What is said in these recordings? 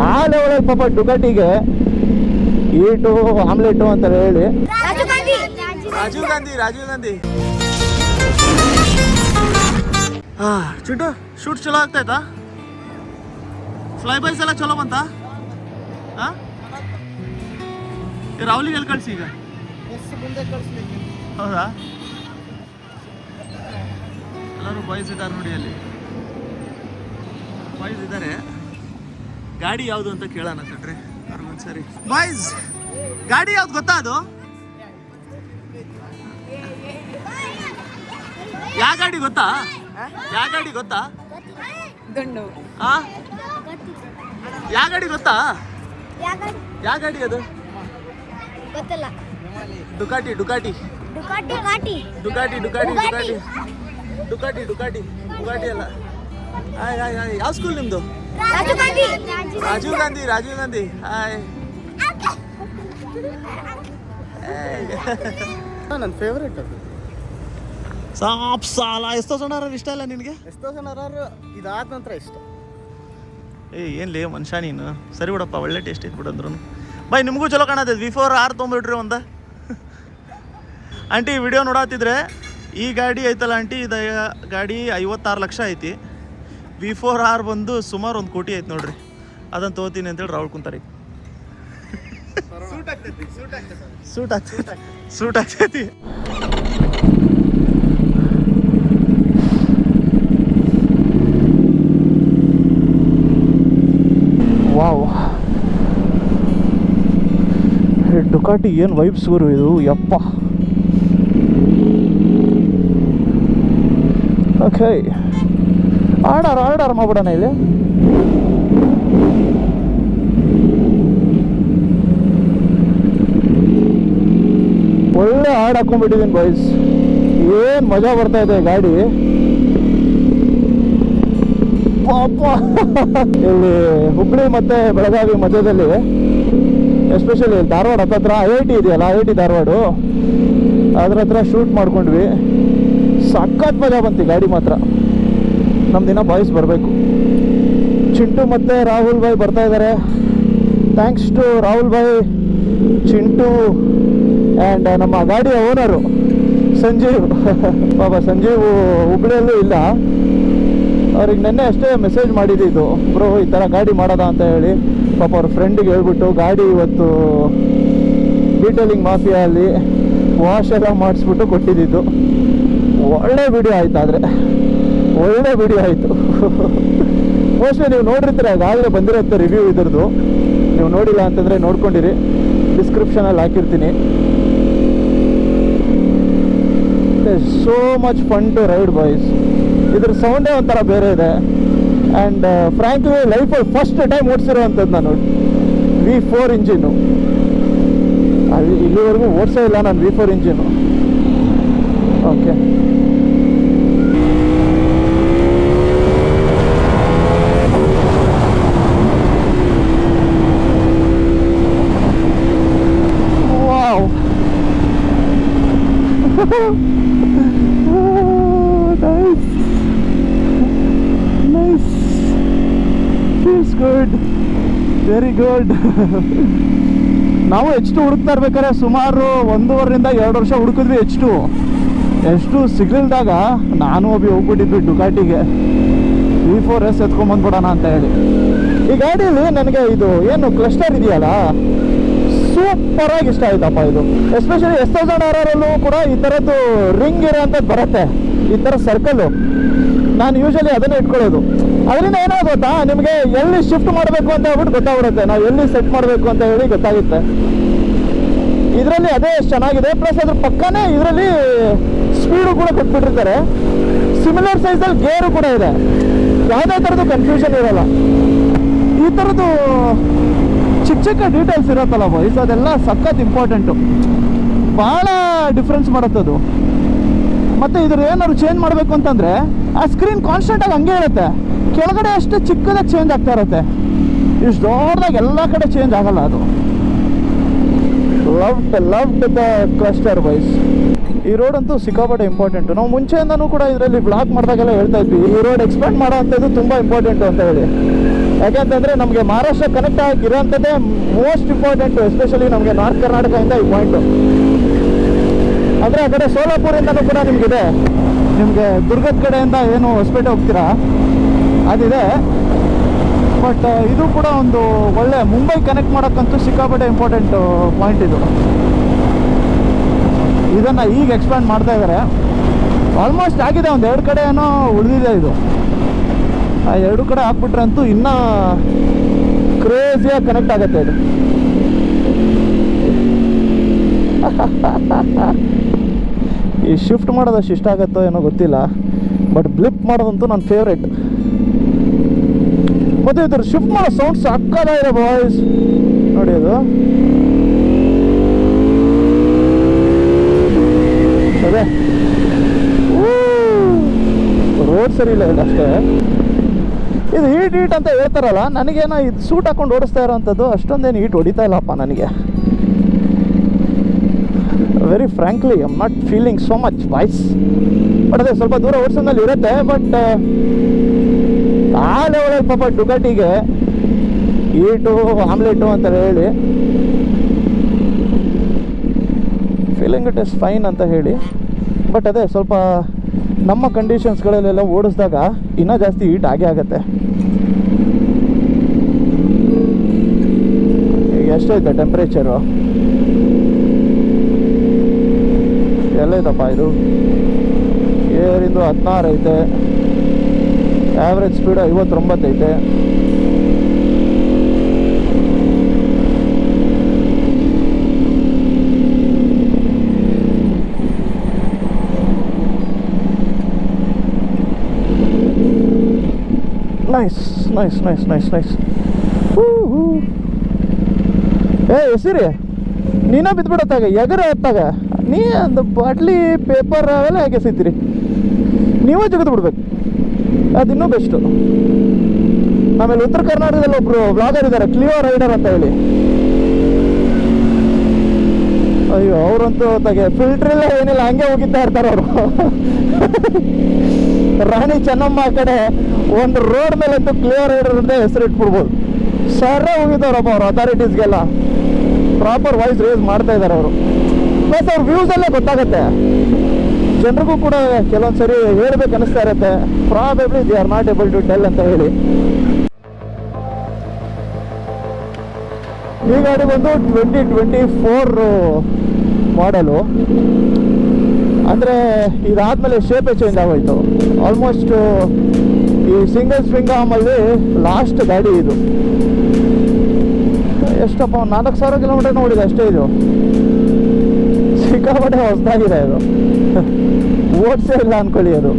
ಆ ಲೆವೆಲಲ್ಲಿ ಪಾಪ ಡುಕಾಟಿಗೆ ಈಟು ಆಮ್ಲೆಟು ಅಂತ ಹೇಳಿ. ರಾಜೀವ್ ಗಾಂಧಿ ಚಿಟ್ಟು ಶೂಟ್ ಚಲೋ ಆಗ್ತಾಯ್ತಾ? ಫ್ಲೈ ಬೈಸ್ ಎಲ್ಲ ಚಲೋ ಬಂತ? ರಾಹುಲಿಗೆ ಎಲ್ಲಿ ಕಳಿಸಿ ಈಗ? ಹೌದಾ? ಎಲ್ಲರೂ ಬಾಯ್ಸ್ ಇದ್ದಾರೆ ನೋಡಿ, ಅಲ್ಲಿ ಬಾಯ್ಸ್ ಇದ್ದಾರೆ. ಗಾಡಿ ಯಾವುದು ಅಂತ ಕೇಳೋಣ ಕಣ್ರಿ ಅವ್ರಿಗೊಂದ್ಸರಿ. ಬಾಯ್ಸ್, ಗಾಡಿ ಯಾವ್ದು ಗೊತ್ತಾ? ಅದು ಯಾವ ಗಾಡಿ ಗೊತ್ತಾ? ಯಾವ ಗಾಡಿ ಗೊತ್ತಾ? ಯಾವ ಗಾಡಿ ಗೊತ್ತಾ? ಯಾವ ಗಾಡಿ ಅದು? ಡುಕಾಟಿ ಅಲ್ಲ. ಯಾವ ಸ್ಕೂಲ್ ನಿಮ್ದು? ರಾಜೀವ್ ಗಾಂಧಿ. ಹಾಯ್. ನನ್ನ ಫೇವ್ರೇಟ್ ಅದು. ಸಾಪ್ ಸಾಲ. ಎಷ್ಟೋ ಜನ ಇಷ್ಟ ಇಲ್ಲ ನಿನಗೆ? ಎಷ್ಟೋ ಜನ ಇದಾದ ನಂತರ ಇಷ್ಟ. ಏನ್ಲೇ ಮನುಷ್ಯ ನೀನು. ಸರಿ ಬಿಡಪ್ಪ, ಒಳ್ಳೆ ಟೇಸ್ಟ್ ಇತ್ತು ಬಿಡಂದ್ರು. ಬಾಯ್, ನಿಮಗೂ ಚಲೋ ಕಾಣತೈತೆ. V4 R ತೊಗೊಂಬಿಡ್ರಿ ಒಂದು. ಆಂಟಿ ವಿಡಿಯೋ ನೋಡತ್ತಿದ್ರೆ ಈ ಗಾಡಿ ಐತಲ್ಲ ಆಂಟಿ, ಇದು ಗಾಡಿ 56 ಲಕ್ಷ ಐತಿ. V4 R ಬಂದು ಸುಮಾರು 1 ಕೋಟಿ ಐತೆ ನೋಡ್ರಿ. ಅದನ್ನು ತೊಗೋತೀನಿ ಅಂತೇಳಿ ರಾಹುಲ್ ಕುಂತಾರಿ. ಸೂಟ್ ಆಗ್ತೈತಿ. ವಾವ್, ಡುಕಾಟಿ ಏನು ವೈಬ್ಸ್ ಗುರು ಇದು, ಯಪ್ಪ. ಓಕೆ, ಆರ್ಡರ್ ಮಾಡ್ಬಿಡೋಣ ಇಲ್ಲಿ. ಒಳ್ಳೆ ಹಾಡು ಹಾಕೊಂಡ್ಬಿಟ್ಟಿದ್ದೀನಿ ಬಾಯ್ಸ್. ಏನು ಮಜಾ ಬರ್ತಾ ಇದೆ ಗಾಡಿ. ಇಲ್ಲಿ ಹುಬ್ಳಿ ಮತ್ತೆ ಬೆಳಗಾವಿ ಮಧ್ಯದಲ್ಲಿ, ಎಸ್ಪೆಷಲಿ ಧಾರವಾಡ ಹತ್ರ IIT ಇದೆಯಲ್ಲ, IIT ಧಾರವಾಡ, ಅದ್ರ ಹತ್ರ ಶೂಟ್ ಮಾಡ್ಕೊಂಡ್ವಿ. ಸಖತ್ ಮಜಾ ಬಂತು ಗಾಡಿ ಮಾತ್ರ. ನಮ್ಮ ದಿನ ಬಾಯ್ಸ್ ಬರಬೇಕು. ಚಿಂಟು ಮತ್ತು ರಾಹುಲ್ ಭಾಯ್ ಬರ್ತಾ ಇದ್ದಾರೆ. Thanks to Rahul bhai, Chintu and ನಮ್ಮ ಗಾಡಿಯ ಓನರು ಸಂಜೀವ್. ಬಾಬಾ ಸಂಜೀವ್ ಹುಬ್ಳಿಯಲ್ಲೂ ಇಲ್ಲ. ಅವ್ರಿಗೆ ನೆನ್ನೆ ಅಷ್ಟೇ ಮೆಸೇಜ್ ಮಾಡಿದ್ದು, ಬ್ರೋ ಈ ಥರ ಗಾಡಿ ಮಾಡೋದ ಅಂತ ಹೇಳಿ. ಪಾಪ ಅವ್ರ ಫ್ರೆಂಡಿಗೆ ಹೇಳ್ಬಿಟ್ಟು ಗಾಡಿ ಇವತ್ತು ಡೀಟೇಲಿಂಗ್ ಮಾಫಿಯಲ್ಲಿ ವಾಶ್ ಎಲ್ಲ ಮಾಡಿಸ್ಬಿಟ್ಟು ಕೊಟ್ಟಿದ್ದು. ಒಳ್ಳೆ ವಿಡಿಯೋ ಆಯ್ತು. ಆದರೆ ಒಳ್ಳೆ ವಿಡಿಯೋ ಆಯಿತು. ಮೋಸ್ಟ್ಲಿ ನೀವು ನೋಡಿರ್ತೀರ, ಈಗಾಗಲೇ ಬಂದಿರುತ್ತೆ ರಿವ್ಯೂ ಇದ್ರದ್ದು. ನೀವು ನೋಡಿಲ್ಲ ಅಂತಂದರೆ ನೋಡ್ಕೊಂಡಿರಿ, ಡಿಸ್ಕ್ರಿಪ್ಷನಲ್ಲಿ ಹಾಕಿರ್ತೀನಿ. So much fun to ride boys. ಇದ್ರ ಸೌಂಡೇ ಒಂಥರ ಬೇರೆ ಇದೆ. ಆ್ಯಂಡ್ ಫ್ರ್ಯಾಂಕ್ಲಿ ಲೈಫಲ್ಲಿ ಫಸ್ಟ್ ಟೈಮ್ ಓಡಿಸಿರೋವಂಥದ್ದು ನಾನು V4 ಇಂಜಿನ್ನು. ಅಲ್ಲಿ ಇಲ್ಲಿವರೆಗೂ ಓಡಿಸೇ ಇಲ್ಲ ನಾನು V4 engine. Okay, wow. Nice. Feels good. Very good. ನಾವು H2 ಹುಡುಕ್ತಾ ಇರ್ಬೇಕಾದ್ರೆ ಸುಮಾರು 1.5 2 ವರ್ಷ ಹುಡುಕಿದ್ವಿ. H2 ಸಿಗ್ಲಿಲ್ದಾಗ ನಾನು ಹೋಗ್ಬಿಟ್ಟಿದ್ವಿ ಡುಕಾಟಿಗೆ V4S ಎತ್ಕೊಂಡ್ಬಂದ್ಬಿಡೋಣ ಅಂತ ಹೇಳಿ. ಈ ಗಾಡಿಯಲ್ಲಿ ನನಗೆ ಇದು ಏನು ಕ್ಲಸ್ಟರ್ ಇದೆಯಲ್ಲ, ಸೂಪರಾಗಿ ಇಷ್ಟ ಆಯ್ತಪ್ಪ ಇದು. ಎಸ್ಪೆಷಲಿ S1000RRಲ್ಲೂ ಕೂಡ ಈ ಥರದ್ದು ರಿಂಗ್ ಇರೋಂಥದ್ದು ಬರುತ್ತೆ, ಈ ಥರ ಸರ್ಕಲ್ಲು. ನಾನು ಯೂಶಲಿ ಅದನ್ನೇ ಇಟ್ಕೊಳ್ಳೋದು. ಅದರಿಂದ ಏನೋ ಗೊತ್ತಾ, ನಿಮಗೆ ಎಲ್ಲಿ ಶಿಫ್ಟ್ ಮಾಡಬೇಕು ಅಂತ ಹೇಳ್ಬಿಟ್ಟು ಗೊತ್ತಾಗ್ಬಿಡುತ್ತೆ, ನಾವು ಎಲ್ಲಿ ಸೆಟ್ ಮಾಡಬೇಕು ಅಂತ ಹೇಳಿ ಗೊತ್ತಾಗುತ್ತೆ. ಇದರಲ್ಲಿ ಅದೇ ಎಷ್ಟು ಚೆನ್ನಾಗಿದೆ. ಪ್ಲಸ್ ಅದ್ರ ಪಕ್ಕನೇ ಇದರಲ್ಲಿ ಸ್ಪೀಡು ಕೂಡ ಕೊಟ್ಬಿಟ್ಟಿರ್ತಾರೆ. ಸಿಮಿಲರ್ ಸೈಜಲ್ಲಿ ಗೇರು ಕೂಡ ಇದೆ. ಯಾವುದೇ ಥರದ್ದು ಕನ್ಫ್ಯೂಷನ್ ಇರೋಲ್ಲ. ಈ ಥರದ್ದು ಚಿಕ್ಕ ಡೀಟೇಲ್ಸ್ ಇರುತ್ತಲ್ಲ ಬಾಯ್ಸ್, ಅದೆಲ್ಲ ಸಖತ್ ಇಂಪಾರ್ಟೆಂಟು. ಭಾಳ ಡಿಫ್ರೆನ್ಸ್ ಮಾಡುತ್ತದು. ಮತ್ತು ಇದ್ರ ಏನಾದ್ರು ಚೇಂಜ್ ಮಾಡಬೇಕು ಅಂತಂದರೆ ಆ ಸ್ಕ್ರೀನ್ ಕಾನ್ಸ್ಟೆಂಟಾಗಿ ಹಂಗೆ ಇರುತ್ತೆ. ಕೆಳಗಡೆ ಅಷ್ಟು ಚಿಕ್ಕದಾಗಿ ಚೇಂಜ್ ಆಗ್ತಾ ಇರುತ್ತೆ. ಇಷ್ಟು ದೊಡ್ಡದಾಗಿ ಎಲ್ಲ ಕಡೆ ಚೇಂಜ್ ಆಗಲ್ಲ ಅದು. Loved the cluster wise. ಈ ರೋಡ್ ಅಂತೂ ಸಿಕ್ಕಾಪಟ್ಟೆ ಇಂಪಾರ್ಟೆಂಟು. ನಾವು ಮುಂಚೆಯಿಂದನೂ ಕೂಡ ಇದರಲ್ಲಿ ಬ್ಲಾಗ್ ಮಾಡಿದಾಗೆಲ್ಲ ಹೇಳ್ತಾ ಇದ್ವಿ ಈ ರೋಡ್ ಎಕ್ಸ್ಪ್ಯಾಂಡ್ ಮಾಡೋ ಅಂಥದ್ದು ತುಂಬ ಇಂಪಾರ್ಟೆಂಟು ಅಂತ ಹೇಳಿ. ಯಾಕೆಂತಂದರೆ ನಮಗೆ ಮಹಾರಾಷ್ಟ್ರ ಕನೆಕ್ಟ್ ಆಗಿರೋಂಥದ್ದೇ ಮೋಸ್ಟ್ ಇಂಪಾರ್ಟೆಂಟು, ಎಸ್ಪೆಷಲಿ ನಮಗೆ ನಾರ್ತ್ ಕರ್ನಾಟಕದಿಂದ ಈ ಪಾಯಿಂಟು. ಅಂದರೆ ಆ ಕಡೆ ಸೋಲಾಪುರಿಂದನೂ ಕೂಡ ನಿಮಗಿದೆ, ನಿಮಗೆ ದುರ್ಗದ ಕಡೆಯಿಂದ ಏನು ಹೊಸಪೇಟೆ ಹೋಗ್ತೀರಾ ಅದಿದೆ. ಬಟ್ ಇದು ಕೂಡ ಒಂದು ಒಳ್ಳೆ ಮುಂಬೈ ಕನೆಕ್ಟ್ ಮಾಡೋಕ್ಕಂತೂ ಸಿಕ್ಕಾಪಟ್ಟೆ ಇಂಪಾರ್ಟೆಂಟು ಪಾಯಿಂಟ್ ಇದು. ಇದನ್ನು ಈಗ ಎಕ್ಸ್ಪ್ಯಾಂಡ್ ಮಾಡ್ತಾ ಇದ್ದಾರೆ. ಆಲ್ಮೋಸ್ಟ್ ಆಗಿದೆ, ಒಂದು 2 ಕಡೆ ಏನೋ ಉಳಿದಿದೆ ಇದು. ಆ 2 ಕಡೆ ಹಾಕ್ಬಿಟ್ರೆ ಅಂತೂ ಇನ್ನೂ ಕ್ರೇಜಿಯಾಗಿ ಕನೆಕ್ಟ್ ಆಗುತ್ತೆ ಇದು. ಈ ಶಿಫ್ಟ್ ಮಾಡೋದಷ್ಟು ಇಷ್ಟ ಆಗುತ್ತೋ ಏನೋ ಗೊತ್ತಿಲ್ಲ, ಬಟ್ ಬ್ಲಿಪ್ ಮಾಡೋದಂತೂ ನನ್ನ ಫೇವ್ರೇಟ್. ಮತ್ತು ಇದ್ರ ಶಿಫ್ಟ್ ಮಾಡೋ ಸೌಂಡ್ ಸಕ್ಕತ್ತಾಗಿದೆ ಬಾಯ್ಸ್. ನೋಡಿ ಅದು ಅದೇ ರೋಡ್ ಸರಿ ಇಲ್ಲ ಇದು ಅಷ್ಟೇ. ಇದು ಹೀಟ್ ಅಂತ ಹೇಳ್ತಾರಲ್ಲ, ನನಗೇನೋ ಇದು ಸೂಟ್ ಹಾಕೊಂಡು ಓಡಿಸ್ತಾ ಇರೋವಂಥದ್ದು ಅಷ್ಟೊಂದೇನು ಹೀಟ್ ಹೊಡಿತಾ ಇಲ್ಲಪ್ಪ ನನಗೆ. Very frankly I am not feeling so much voice. But ಅದೇ ಸ್ವಲ್ಪ ದೂರ ಓಡಿಸೋದ್ರಲ್ಲಿ ಇರುತ್ತೆ. ಬಟ್ ಆ ಲೆವೆಲಲ್ಲಿ ಪಾಪ ಡುಗಾಟಿಗೆ ಹೀಟು ಆಮ್ಲೆಟು ಅಂತ ಹೇಳಿ ಫೀಲಿಂಗ್ ಇಟ್ ಇಸ್ ಫೈನ್ ಅಂತ ಹೇಳಿ. ಬಟ್ ಅದೇ ಸ್ವಲ್ಪ ನಮ್ಮ ಕಂಡೀಷನ್ಸ್ಗಳಲ್ಲೆಲ್ಲ ಓಡಿಸಿದಾಗ ಇನ್ನೂ ಜಾಸ್ತಿ ಹೀಟ್ ಆಗೇ ಆಗುತ್ತೆ. ಈಗ ಎಷ್ಟೈತೆ ಟೆಂಪ್ರೇಚರು? ಎಲ್ಲೈತಪ್ಪ ಇದು? ಏರಿಂದು 16 ಐತೆ, ಆ್ಯಾವ್ರೇಜ್ ಸ್ಪೀಡು 59 ಐತೆ. ನೈಸ್. ಎಸಿರಿ ನೀನ ಬಿದ್ದುಬಿಡತ್ತಾಗ ಎಗರ ಹೊತ್ತಾಗ ನೀ ಒಂದು ಬಾಟ್ಲಿ ಪೇಪರ್ ಅವೆಲ್ಲ ಹೇಗೆ ಎಸಿತೀರಿ, ನೀವೇ ತೆಗೆದು ಬಿಡ್ಬೇಕು, ಅದು ಇನ್ನೂ ಬೆಸ್ಟು. ಆಮೇಲೆ ಉತ್ತರ ಕರ್ನಾಟಕದಲ್ಲಿ ಒಬ್ರು ಬ್ಲಾಗರ್ ಇದ್ದಾರೆ, ಕ್ಲಿಯೋ ರೈಡರ್ ಅಂತ ಹೇಳಿ. ಅಯ್ಯೋ ಅವರಂತೂ ಫಿಲ್ಟರ್ ಇಲ್ಲ ಏನಿಲ್ಲ, ಹಂಗೆ ಹೋಗಿತ್ತಾ ಇರ್ತಾರೆ ಅವರು. ರಾಣಿ ಚೆನ್ನಮ್ಮ ಆ ಕಡೆ ಒಂದು ರೋಡ್ ಮೇಲಂತೂ ಕ್ಲಿಯೋ ರೈಡರ್ ಅಂತ ಹೆಸರು ಇಟ್ಬಿಡ್ಬೋದು. ಸರೇ ಹೋಗಿದ್ದವ್ರಪ್ಪ ಅವ್ರು ಅಥಾರಿಟೀಸ್ಗೆಲ್ಲ ಪ್ರಾಪರ್ ವಾಯ್ಸ್ ರೇಸ್ ಮಾಡ್ತಾ ಇದ್ದಾರೆ ಅವರು. ಪ್ಲಸ್ ಅವ್ರ ವ್ಯೂಸಲ್ಲೇ ಗೊತ್ತಾಗುತ್ತೆ ಜನರಿಗೂ ಕೂಡ. ಕೆಲವೊಂದು ಸರಿ ಹೇಳ್ಬೇಕು ಅನಿಸ್ತಾ ಇರುತ್ತೆ, probably they are not able to tell ಅಂತ ಹೇಳಿ. ಈ ಗಾಡಿ ಬಂದು 2024 ಮಾಡಲು. ಅಂದರೆ ಇದಾದಮೇಲೆ ಶೇಪೇ ಚೇಂಜ್ ಆಗೋಯ್ತು. ಆಲ್ಮೋಸ್ಟ್ ಈ ಸಿಂಗಲ್ ಸ್ವಿಂಗ್ ಆಮಲ್ಲಿ ಲಾಸ್ಟ್ ಗಾಡಿ ಇದು. ಎಷ್ಟಪ್ಪ 4000 ಕಿಲೋಮೀಟರ್ ನೋಡಿದೆ ಅಷ್ಟೇ. ಇದು ಸಿಕ್ಕಾಪಟ್ಟೆ ಹೊಸದಾಗಿದೆ, ಇದು ಓಡಿಸೇ ಇಲ್ಲ ಅಂದ್ಕೊಳ್ಳಿ. ಅದು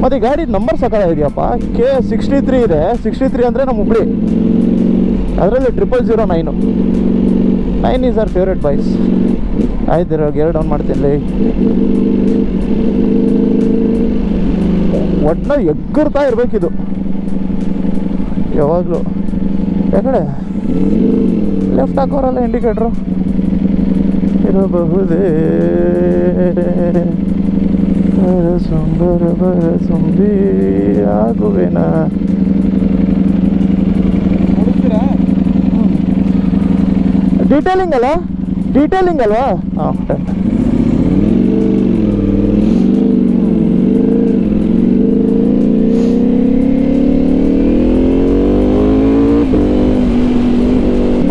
ಮತ್ತು ಈ ಗಾಡಿ ನಂಬರ್ ಸಕಾಲ ಇದೆಯಪ್ಪ, K63 ಇದೆ. 63 ಅಂದರೆ ನಮ್ಮ ಹುಬ್ಳಿ, ಅದರಲ್ಲಿ 009. 9 ಈಸ್ ಅವರ್ ಫೇವ್ರೇಟ್ ಬಾಯ್ಸ್. ಆಯ್ತು ಗೇರ್ ಡೌನ್ ಮಾಡ್ತೀನಿ. ಒಟ್ಟಿನ ಎಗ್ಗಿರ್ತಾ ಇರಬೇಕಿದು ಯಾವಾಗಲೂ. ಯಾಕಡೆ ಲೆಫ್ಟ್ ಹಾಕೋರಲ್ಲ ಇಂಡಿಕೇಟ್ರು ಇರಬಹುದೇ ಸುಂದರ ಬರಸುಂಬಿ ಆಗುವೆನಾ. ಡೀಟೇಲಿಂಗ್ ಅಲ್ವಾ? ಹಾಂ,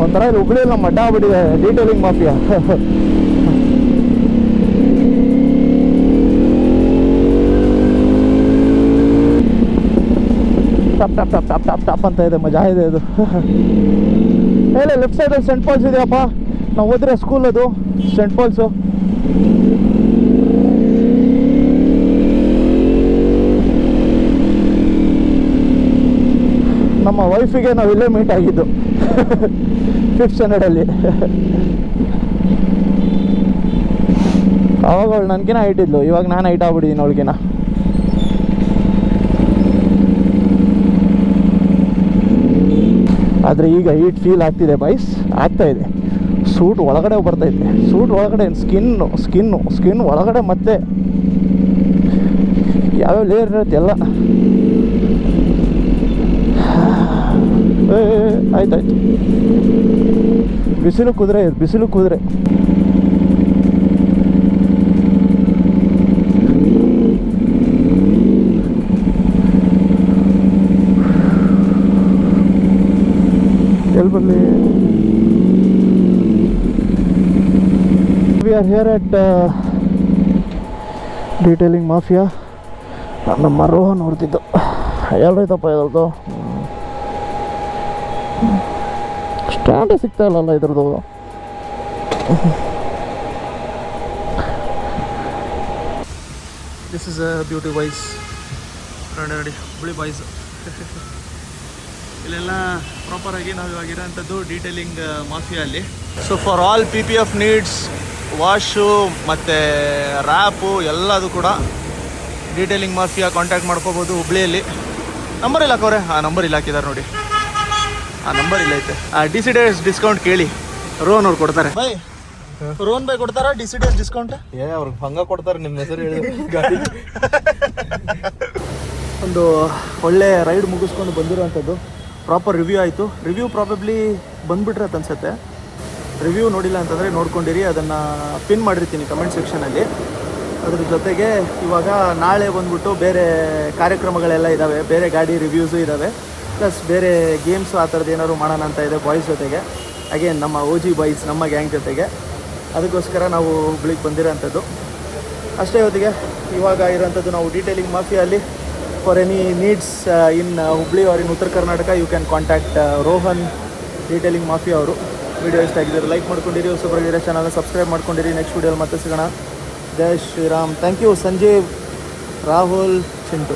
ಒಂಥರ ಇಲ್ಲಿ ಹುಬ್ಳಿಯಲ್ಲಿ ನಮ್ಮ ಅಡ್ಡ ಆಗ್ಬಿಟ್ಟಿದೆ detailing mafia. Top top top top top top ಅಂತ ಇದೆ, ಮಜಾ ಇದೆ ಇದು. ಹೇಳಿ ಲೆಫ್ಟ್ ಸೈಡಲ್ಲಿ ಸೆಂಟ್ ಪಾಲ್ಸ್ ಇದೆಯಪ್ಪ. ನಾವು ಹೋದ್ರೆ ಸ್ಕೂಲ್ ಅದು ಸೆಂಟ್ ಪಾಲ್ಸು. ನಮ್ಮ ವೈಫಿಗೆ ನಾವು ಇಲ್ಲೇ ಮೀಟ್ ಆಗಿದ್ದು 5th ಸ್ಟ್ಯಾಂಡರ್ಡಲ್ಲಿ. ಅವಾಗ ಅವಳು ನನಗಿನ ಹೈಟ್ ಇದ್ಲು, ಇವಾಗ ನಾನು ಹೈಟ್ ಆಗ್ಬಿಟ್ಟಿದ್ದೀನಿ ಅವಳಿಗಿನ. ಆದರೆ ಈಗ ಹೀಟ್ ಫೀಲ್ ಆಗ್ತಿದೆ ಬಾಯ್ಸ್, ಆಗ್ತಾಯಿದೆ. ಸೂಟ್ ಒಳಗಡೆ ಬರ್ತೈತೆ, ಸೂಟ್ ಒಳಗಡೆ ಸ್ಕಿನ್ ಒಳಗಡೆ ಮತ್ತೆ ಯಾವ್ಯಾವ ಲೇಯರ್ ಇರುತ್ತೆ ಎಲ್ಲ. ಆಯ್ತಾಯ್ತು, ಬಿಸಿಲು ಕುದುರೆ ಎಲ್ಲಿ ಬರಲಿ. We are here at detailing mafia. ನಮ್ಮ ರೋಹನ್ ನೋಡ್ತಿದ್ದು ಎಲ್ಲೈತಪ್ಪ ಇದ್ರದ್ದು. ಸ್ಟ್ಯಾಂಡೇ ಸಿಗ್ತಾ ಇಲ್ಲಲ್ಲ ಇದ್ರದ್ದು. This is a beauty boys. ನೋಡಿ ಹುಬ್ಳಿ ಬಾಯ್ಸ್. ಇಲ್ಲೆಲ್ಲ ಪ್ರಾಪರಾಗಿ ನಾವು ಇವಾಗಿರೋಂಥದ್ದು ಡೀಟೇಲಿಂಗ್ ಮಾಫಿಯಲ್ಲಿ. So for all PPF needs, wash ಮತ್ತು ರ್ಯಾಪು ಎಲ್ಲದು ಕೂಡ ಡೀಟೇಲಿಂಗ್ ಮಾಫಿಯಾ ಕಾಂಟ್ಯಾಕ್ಟ್ ಮಾಡ್ಕೋಬೋದು ಹುಬ್ಳಿಯಲ್ಲಿ. ನಂಬರ್ ಇಲ್ಲ ಹಾಕೋರೆ, ಆ ನಂಬರ್ ಇಲ್ಲ ಹಾಕಿದ್ದಾರೆ ನೋಡಿ, ಆ ನಂಬರ್ ಇಲ್ಲ ಐತೆ. DCDS ಡಿಸ್ಕೌಂಟ್ ಕೇಳಿ, ರೋಹನ್ ಅವ್ರು ಕೊಡ್ತಾರೆ. ಬೈ ರೋಹನ್ ಬೈ ಕೊಡ್ತಾರಾ DCDS ಡಿಸ್ಕೌಂಟ್? ಅವ್ರಿಗೆ ಹಂಗ ಕೊಡ್ತಾರೆ, ನಿಮ್ಮ ಹೆಸರು ಹೇಳಿ. ಒಂದು ಒಳ್ಳೆ ರೈಡ್ ಮುಗಿಸ್ಕೊಂಡು ಬಂದಿರೋವಂಥದ್ದು. ಪ್ರಾಪರ್ ರಿವ್ಯೂ ಆಯಿತು. ರಿವ್ಯೂ ಪ್ರಾಬಬ್ಲಿ ಬಂದುಬಿಟ್ರೆ ಅನ್ಸುತ್ತೆ. ರಿವ್ಯೂ ನೋಡಿಲ್ಲ ಅಂತಂದರೆ ನೋಡ್ಕೊಂಡಿರಿ, ಅದನ್ನು ಪಿನ್ ಮಾಡಿರ್ತೀನಿ ಕಮೆಂಟ್ ಸೆಕ್ಷನಲ್ಲಿ. ಅದ್ರ ಜೊತೆಗೆ ಇವಾಗ ನಾಳೆ ಬಂದ್ಬಿಟ್ಟು ಬೇರೆ ಕಾರ್ಯಕ್ರಮಗಳೆಲ್ಲ ಇದ್ದಾವೆ, ಬೇರೆ ಗಾಡಿ ರಿವ್ಯೂಸು ಇದ್ದಾವೆ, ಪ್ಲಸ್ ಬೇರೆ ಗೇಮ್ಸು ಆ ಥರದ್ದು ಏನಾದ್ರು ಮಾಡೋಣ ಅಂತ ಇದೆ ಬಾಯ್ಸ್ ಜೊತೆಗೆ. ಅಗೇನ್ ನಮ್ಮ OG ಬಾಯ್ಸ್, ನಮ್ಮ ಗ್ಯಾಂಗ್ ಜೊತೆಗೆ. ಅದಕ್ಕೋಸ್ಕರ ನಾವು ಹುಬ್ಳಿಗೆ ಬಂದಿರೋಂಥದ್ದು ಅಷ್ಟೇ. ಹೊತ್ತಿಗೆ ಇವಾಗ ಇರೋಂಥದ್ದು ನಾವು ಡೀಟೇಲಿಂಗ್ ಮಾಫಿಯಲ್ಲಿ. For any needs in Hubli or in Uttara Karnataka, you can contact Rohan detailing mafia ಅವರು. ವಿಡಿಯೋ ಇಷ್ಟ ಆಗಿದ್ದಾರೆ ಲೈಕ್ ಮಾಡ್ಕೊಂಡಿರಿ, ಹೊಸಬರಿಗಿರೋ ಚಾನಲ್ನ ಸಬ್ಸ್ಕ್ರೈಬ್ ಮಾಡ್ಕೊಂಡಿರಿ. ನೆಕ್ಸ್ಟ್ ವಿಡಿಯೋಲಿ ಮತ್ತೆ ಸಿಗೋಣ. ಜೈ Shriram. Thank you Sanjeev, Rahul, Chintu.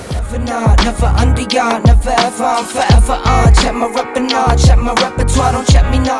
Never under ya, never ever, I'm forever on. Check my rep and on, check my repertoire, don't check me now.